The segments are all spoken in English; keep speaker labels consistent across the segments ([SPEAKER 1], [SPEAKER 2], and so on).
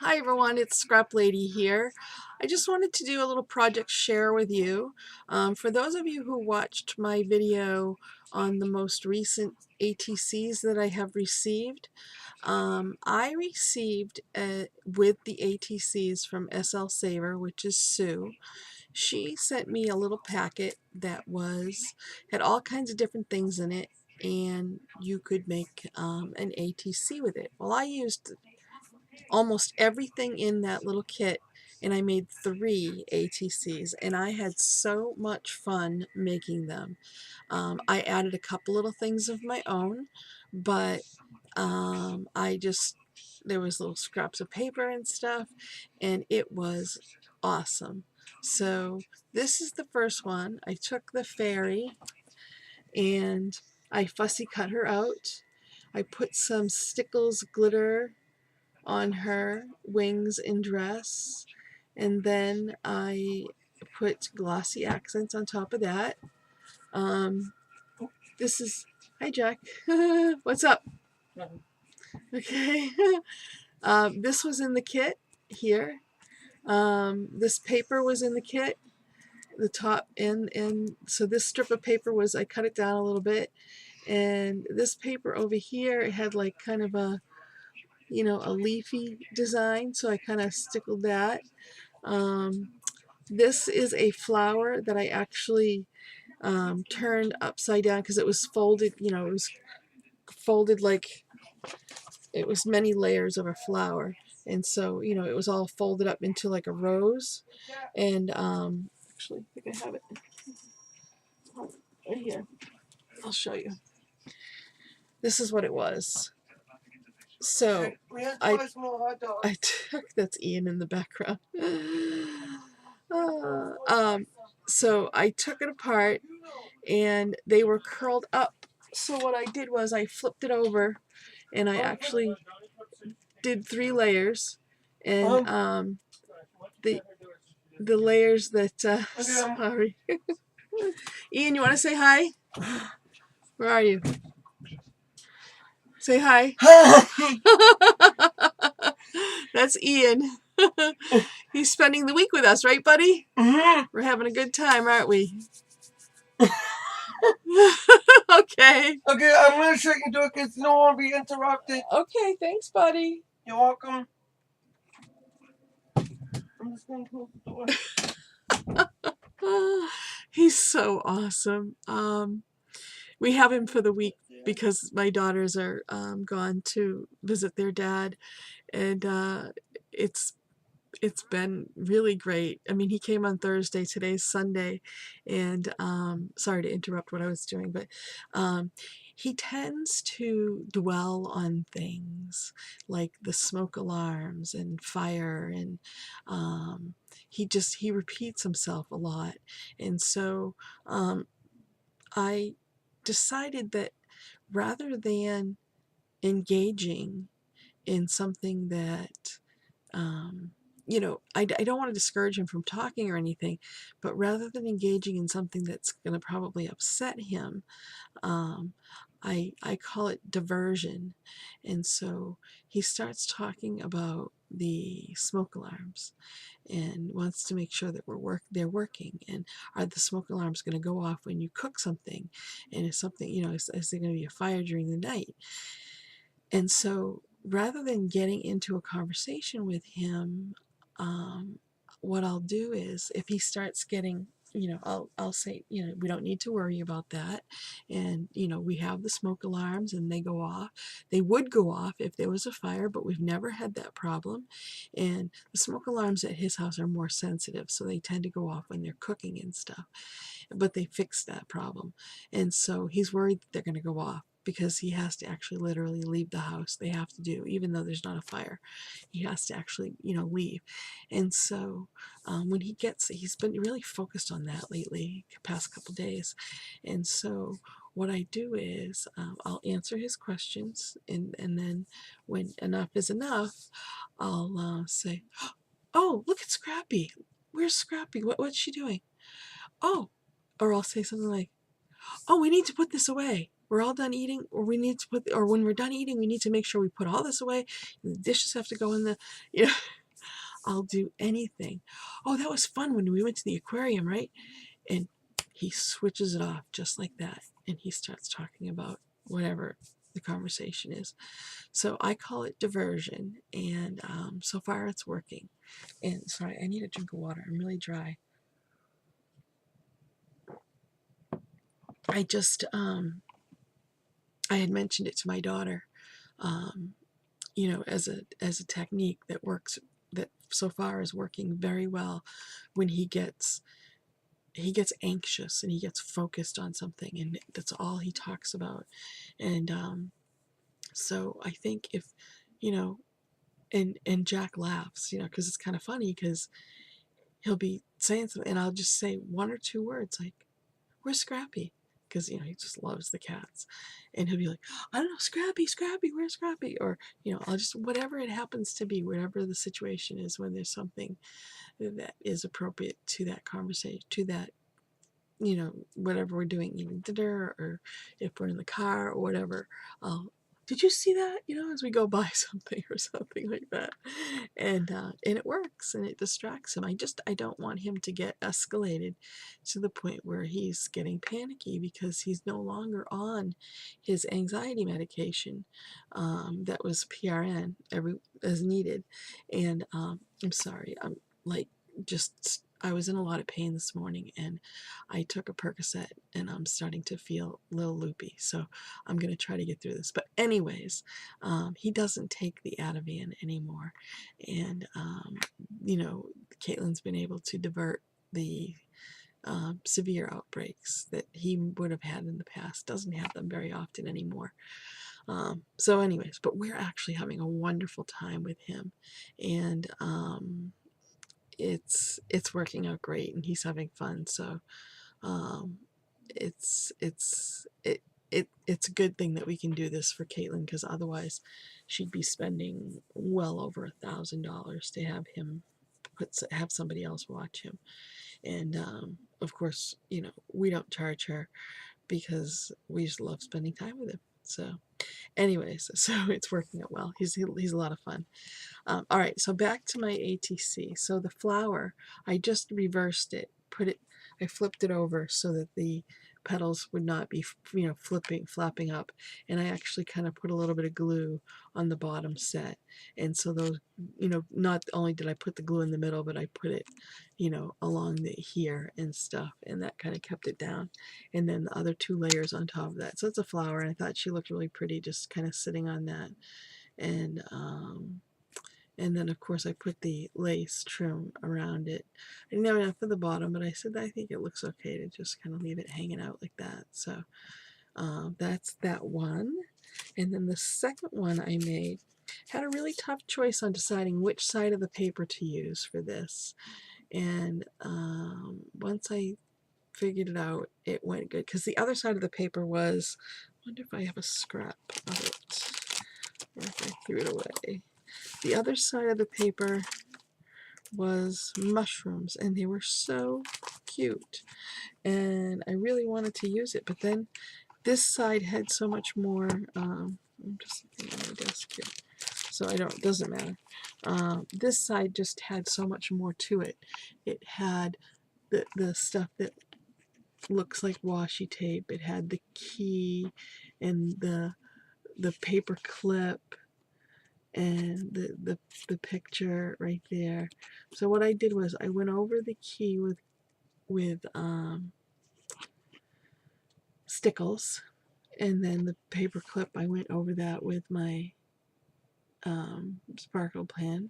[SPEAKER 1] Hi everyone, it's Scrap Lady here. I just wanted to do a little project share with you. For those of you who watched my video on the most recent ATCs that I have received, I received with the ATCs from slsaver, which is Sue. She sent me a little packet that had all kinds of different things in it, and you could make an ATC with it. Well, I used almost everything in that little kit, and I made 3 ATCs, and I had so much fun making them. I added a couple little things of my own, but there was little scraps of paper and stuff, and it was awesome. So this is the first one. I took the fairy and I fussy cut her out. I put some Stickles glitter on her wings and dress, and then I put glossy accents on top of that. This is, hi Jack, what's up? Okay. This was in the kit here. This paper was in the kit, the top, and so this strip of paper was, I cut it down a little bit, and this paper over here, it had like kind of a leafy design, so I kind of stickled that. This is a flower that I actually turned upside down because it was folded, it was folded like it was many layers of a flower. And so, it was all folded up into like a rose. And actually, I think I have it right here. I'll show you. This is what it was. So I took, that's Ian in the background. So I took it apart and they were curled up. So what I did was I flipped it over and I actually did 3 layers, and the layers that sorry. Ian, you want to say hi? Where are you? Say hi. That's Ian. He's spending the week with us, right, buddy? We're having a good time, aren't we? Okay.
[SPEAKER 2] Okay, I'm gonna shut your door because you don't want to be interrupted.
[SPEAKER 1] Okay, thanks, buddy.
[SPEAKER 2] You're welcome. I'm just gonna close the door.
[SPEAKER 1] He's so awesome. We have him for the week because my daughters are gone to visit their dad, and it's been really great. I mean, he came on Thursday, today's Sunday, and sorry to interrupt what I was doing, but he tends to dwell on things like the smoke alarms and fire, and he repeats himself a lot. And so I decided that rather than engaging in something that I don't want to discourage him from talking or anything, but rather than engaging in something that's going to probably upset him, I call it diversion. And so he starts talking about the smoke alarms and wants to make sure that they're working, and are the smoke alarms going to go off when you cook something, and is something, is there going to be a fire during the night? And so rather than getting into a conversation with him, what I'll do is, if he starts getting, I'll say, we don't need to worry about that. And, we have the smoke alarms and they go off. They would go off if there was a fire, but we've never had that problem. And the smoke alarms at his house are more sensitive, so they tend to go off when they're cooking and stuff. But they fixed that problem. And so he's worried that they're going to go off, because he has to actually literally leave the house. They have to do, even though there's not a fire, he has to actually, leave. And so when he's been really focused on that lately, the past couple days. And so what I do is I'll answer his questions, and then when enough is enough, I'll say, oh, look at Scrappy. Where's Scrappy? What's she doing? Oh, or I'll say something like, oh, we need to put this away. we're all done eating, or we need to put, or when we're done eating, we need to make sure we put all this away. And the dishes have to go in the, you know, I'll do anything. Oh, that was fun when we went to the aquarium, right? And he switches it off just like that, and he starts talking about whatever the conversation is. So I call it diversion, and so far it's working. And sorry, I need a drink of water. I'm really dry. I just I had mentioned it to my daughter, um, as a technique that works, that so far is working very well when he gets anxious and he gets focused on something, and that's all he talks about. And so I think if, you know, and Jack laughs, because it's kind of funny, because he'll be saying something and I'll just say one or two words like, "Where's Scrappy?" Because he just loves the cats, and he'll be like, "I don't know, Scrappy, Scrappy, where's Scrappy?" Or I'll just, whatever it happens to be, whatever the situation is, when there's something that is appropriate to that conversation, to that, whatever we're doing, eating dinner, or if we're in the car or whatever, I'll, "Did you see that?" As we go by something or something like that, and it works and it distracts him. I don't want him to get escalated to the point where he's getting panicky because he's no longer on his anxiety medication, that was PRN every as needed, and I'm sorry, I'm like just I was in a lot of pain this morning, and I took a Percocet, and I'm starting to feel a little loopy. So I'm going to try to get through this. But anyways, he doesn't take the Ativan anymore. And, Caitlin's been able to divert the severe outbreaks that he would have had in the past. Doesn't have them very often anymore. So anyways, but we're actually having a wonderful time with him. And it's working out great, and he's having fun. So um, it's a good thing that we can do this for Caitlin, because otherwise she'd be spending well over $1,000 to have him have somebody else watch him. And of course, we don't charge her because we just love spending time with him. So anyways, so it's working out well. He's a lot of fun. All right, so back to my ATC. So the flower, I just reversed it, I flipped it over so that the petals would not be, flapping up. And I actually kind of put a little bit of glue on the bottom set. And so those, not only did I put the glue in the middle, but I put it, along here and stuff. And that kind of kept it down. And then the other two layers on top of that. So it's a flower, and I thought she looked really pretty just kind of sitting on that. And then, of course, I put the lace trim around it. I didn't have enough for the bottom, but I said I think it looks okay to just kind of leave it hanging out like that. So that's that one. And then the second one I made had a really tough choice on deciding which side of the paper to use for this. And once I figured it out, it went good. Because the other side of the paper was, I wonder if I have a scrap of it, or if I threw it away. The other side of the paper was mushrooms, and they were so cute, and I really wanted to use it, but then this side had so much more. I'm just looking at my desk here, so it doesn't matter. This side just had so much more to it. It had the stuff that looks like washi tape. It had the key and the paper clip and the picture right there. So what I did was I went over the key with stickles, and then the paper clip, I went over that with my sparkle pen,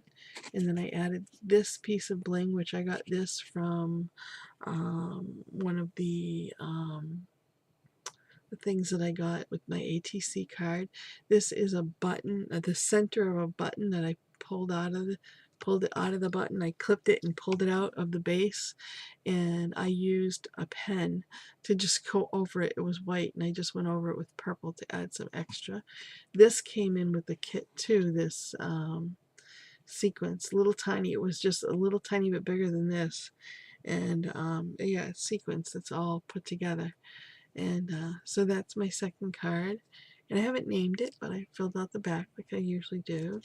[SPEAKER 1] and then I added this piece of bling, which I got this from one of the things that I got with my ATC card. This is a button, the center of a button that I pulled it out of the button. I clipped it and pulled it out of the base, and I used a pen to just go over it. It was white, and I just went over it with purple to add some extra. This came in with the kit too, this sequence, little tiny. It was just a little tiny bit bigger than this, and yeah, sequence that's all put together. And so that's my second card. And I haven't named it, but I filled out the back like I usually do.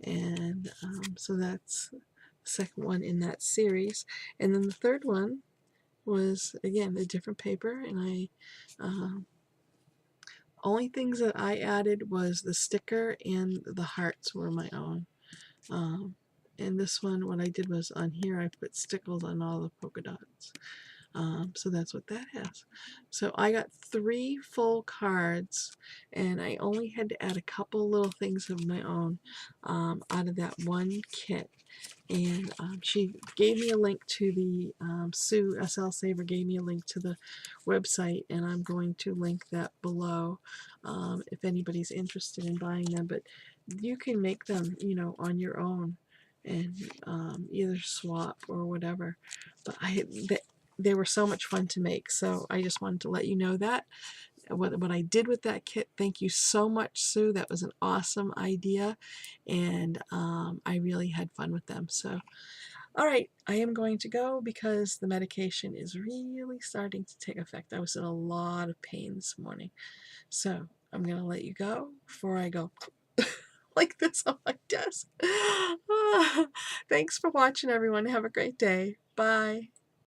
[SPEAKER 1] And so that's the second one in that series. And then the third one was, again, a different paper. And I only things that I added was the sticker and the hearts were my own. Um, and this one, what I did was on here, I put stickles on all the polka dots. So that's what that has. So I got 3 full cards, and I only had to add a couple little things of my own out of that one kit. And she gave me a link to the Sue slsaver gave me a link to the website, and I'm going to link that below if anybody's interested in buying them. But you can make them, on your own, and either swap or whatever. But they were so much fun to make, so I just wanted to let you know that what I did with that kit. Thank you so much, Sue. That was an awesome idea, and I really had fun with them. So, all right, I am going to go because the medication is really starting to take effect. I was in a lot of pain this morning, so I'm going to let you go before I go like this on my desk. Thanks for watching, everyone. Have a great day. Bye.